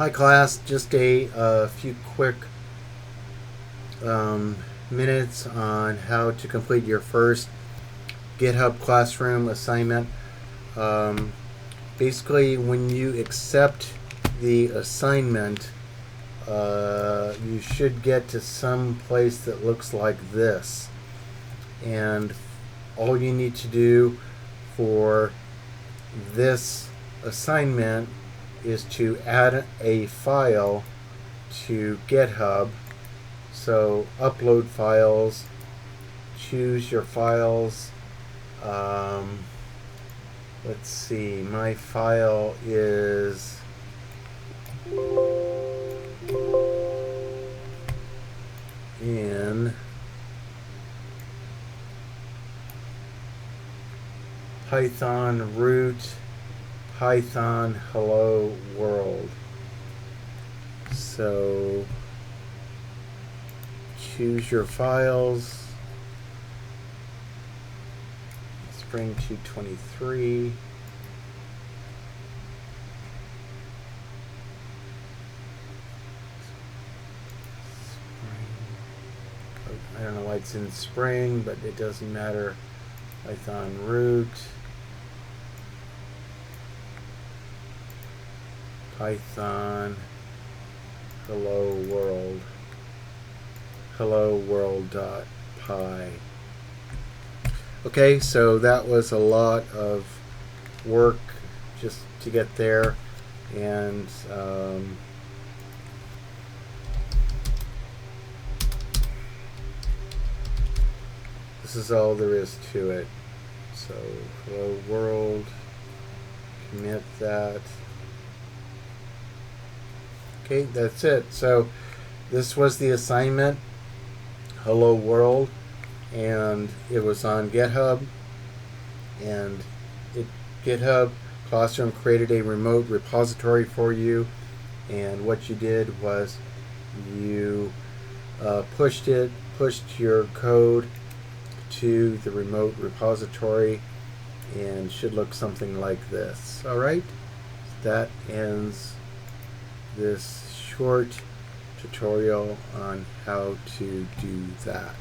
Hi class, just a few quick minutes on how to complete your first GitHub Classroom assignment. Basically, when you accept the assignment, you should get to some place that looks like this. And all you need to do for this assignment is to add a file to GitHub. So upload files, choose your files. Let's see, my file is in Python root Python hello world. So choose your files. Spring 223. I don't know why it's in Spring, but it doesn't matter. Python root Python hello world.py. Okay, so that was a lot of work just to get there, and this is all there is to it. So hello world, commit that. Okay, that's it. So this was the assignment, hello world, and it was on GitHub, and GitHub Classroom created a remote repository for you, and what you did was you pushed your code to the remote repository, and should look something like this. Alright, that ends this short tutorial on how to do that.